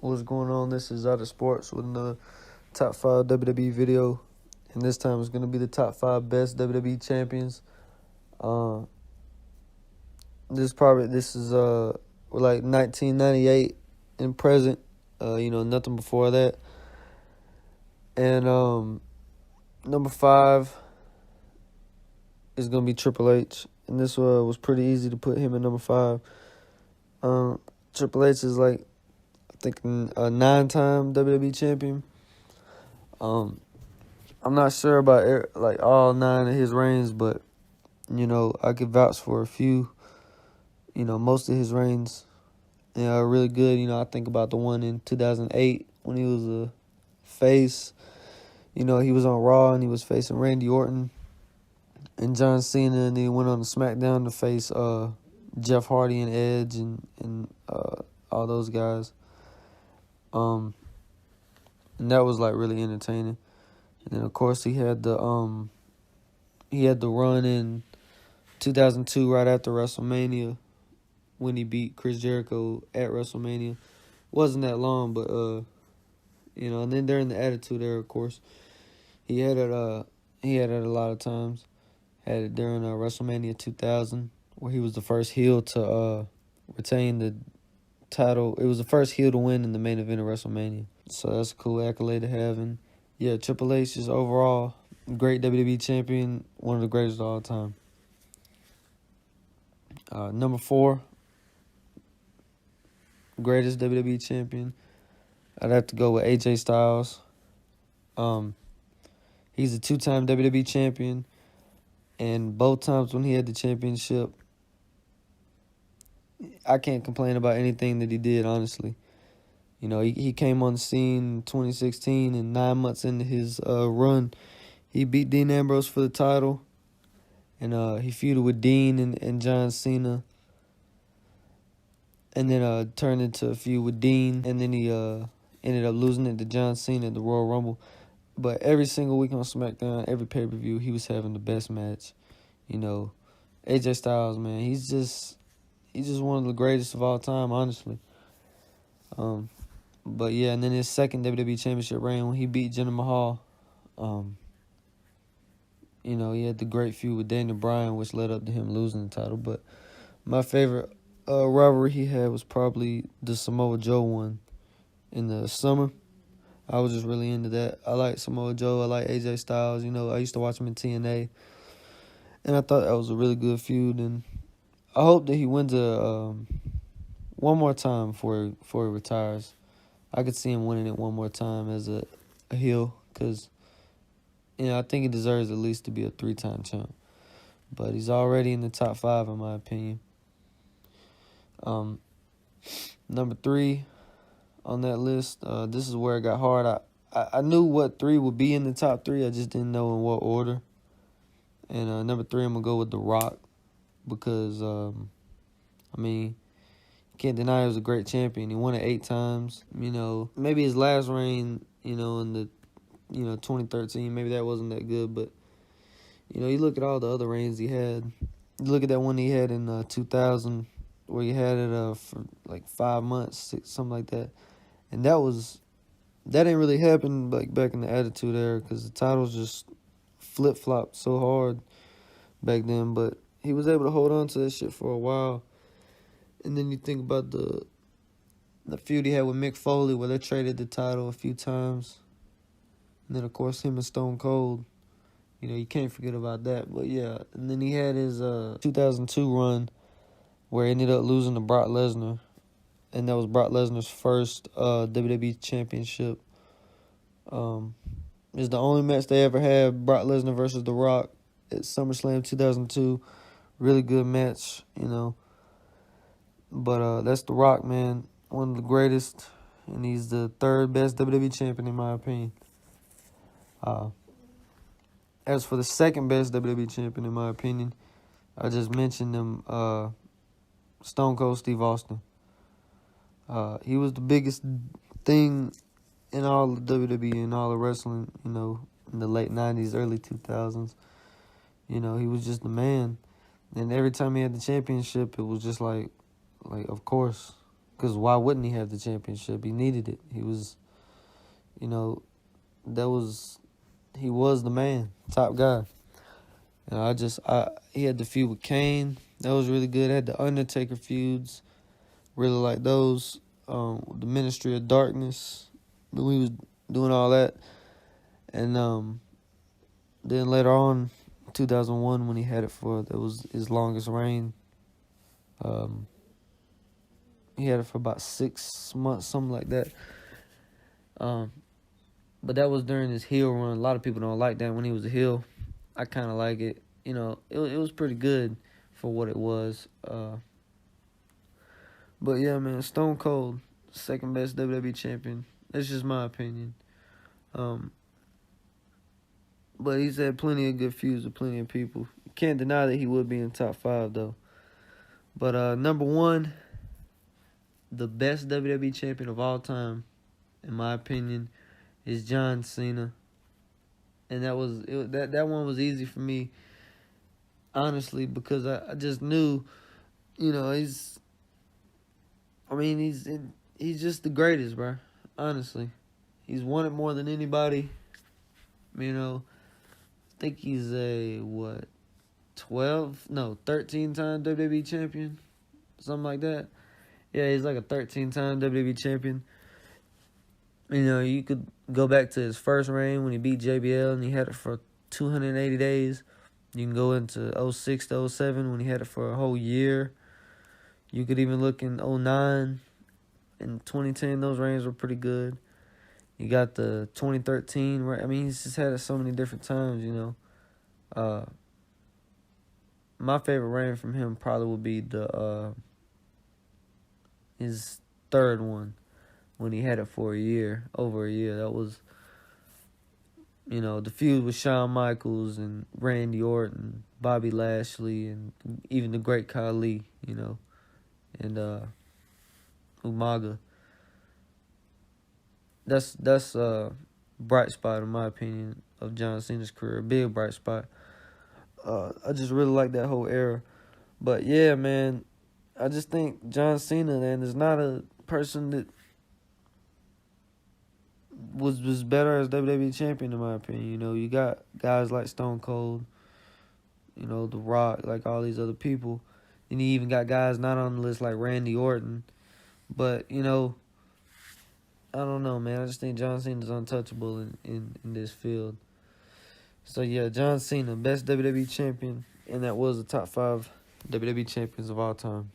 What's going on? This is Out of Sports with the top 5 WWE video. And this time it's going to be the top 5 best WWE champions. Uh, this is like 1998 and present. Nothing before that. And number 5 is going to be Triple H. And this was pretty easy to put him at number 5. Triple H is like, I think, a 9-time WWE champion. I'm not sure about like all 9 of his reigns, but I could vouch for a few. Most of his reigns, are really good. I think about the one in 2008 when he was a face. He was on Raw and he was facing Randy Orton and John Cena, and then he went on to SmackDown to face Jeff Hardy and Edge and all those guys. And that was like really entertaining. And then of course he had the run in 2002 right after WrestleMania when he beat Chris Jericho at WrestleMania. Wasn't that long, but and then during the Attitude Era, of course, he had it a lot of times. Had it during WrestleMania 2000, where he was the first heel to retain the title. It was the first heel to win in the main event of WrestleMania. So that's a cool accolade to have. And yeah, Triple H is overall great WWE champion, one of the greatest of all time. Number 4, greatest WWE champion, I'd have to go with AJ Styles. He's a 2-time WWE champion, and both times when he had the championship, I can't complain about anything that he did, honestly. He came on the scene in 2016, and 9 months into his run, he beat Dean Ambrose for the title, and he feuded with Dean and John Cena, and then turned into a feud with Dean, and then he ended up losing it to John Cena at the Royal Rumble. But every single week on SmackDown, every pay-per-view, he was having the best match. AJ Styles, man, he's just one of the greatest of all time, honestly. But yeah, and then his second WWE Championship reign when he beat Jinder Mahal. He had the great feud with Daniel Bryan, which led up to him losing the title. But my favorite rivalry he had was probably the Samoa Joe one in the summer. I was just really into that. I like Samoa Joe. I like AJ Styles. I used to watch him in TNA. And I thought that was a really good feud. And I hope that he wins one more time before he retires. I could see him winning it one more time as a heel. Because, I think he deserves at least to be a 3-time champ. But he's already in the top 5, in my opinion. Number 3 on that list, this is where it got hard. I knew what 3 would be in the top 3. I just didn't know in what order. And number 3, I'm going to go with The Rock. Because, you can't deny he was a great champion. He won it 8 times. Maybe his last reign, in the 2013, maybe that wasn't that good. But, you look at all the other reigns he had. You look at that one he had in 2000 where he had it for like 5 months, something like that. And that didn't really happen like back in the Attitude Era because the titles just flip-flopped so hard back then. But he was able to hold on to that shit for a while. And then you think about the feud he had with Mick Foley where they traded the title a few times. And then, of course, him and Stone Cold. You can't forget about that. But, yeah. And then he had his 2002 run where he ended up losing to Brock Lesnar. And that was Brock Lesnar's first WWE championship. It's the only match they ever had, Brock Lesnar versus The Rock at SummerSlam 2002. Really good match, But that's The Rock, man. One of the greatest. And he's the 3rd best WWE champion, in my opinion. As for the 2nd best WWE champion, in my opinion, I just mentioned him, Stone Cold Steve Austin. He was the biggest thing in all of WWE and all of wrestling, in the late 90s, early 2000s. He was just the man. And every time he had the championship, it was just like of course, Because why wouldn't he have the championship? He needed it. He was, you know, he was the man, top guy. He had the feud with Kane. That was really good. Had the Undertaker feuds. Really like those. The Ministry of Darkness. When we was doing all that. And then later on, 2001, when he had it that was his longest reign. He had it for about 6 months, something like that. But that was during his heel run. A lot of people don't like that when he was a heel. I kind of like it. You know, it was pretty good for what it was. But yeah, man, Stone Cold, second best WWE champion. That's just my opinion. But he's had plenty of good feuds with plenty of people. You can't deny that he would be in top 5 though. But number 1, the best WWE champion of all time, in my opinion, is John Cena. And that one was easy for me, honestly, because I just knew, you know, he's just the greatest, bro. Honestly, he's won it more than anybody. You know, I think he's a 13-time WWE champion, something like that. Yeah, he's like a 13-time WWE champion. You know, you could go back to his first reign when he beat JBL and he had it for 280 days. You can go into 06 to 07 when he had it for a whole year. You could even look in 09 and 2010. Those reigns were pretty good. You got the 2013. Right? I mean, he's just had it so many different times, you know. My favorite reign from him probably would be his third one, when he had it for over a year. That was, you know, the feud with Shawn Michaels and Randy Orton, Bobby Lashley, and even the great Khali, you know, and Umaga. That's a bright spot, in my opinion, of John Cena's career. Big bright spot. I just really like that whole era. But yeah, man, I just think John Cena, man, is not a person that was better as WWE champion, in my opinion. You know, you got guys like Stone Cold, you know, The Rock, like all these other people. And you even got guys not on the list like Randy Orton. But, you know, I don't know, man. I just think John Cena is untouchable in this field. So, yeah, John Cena, best WWE champion, and that was the top 5 WWE champions of all time.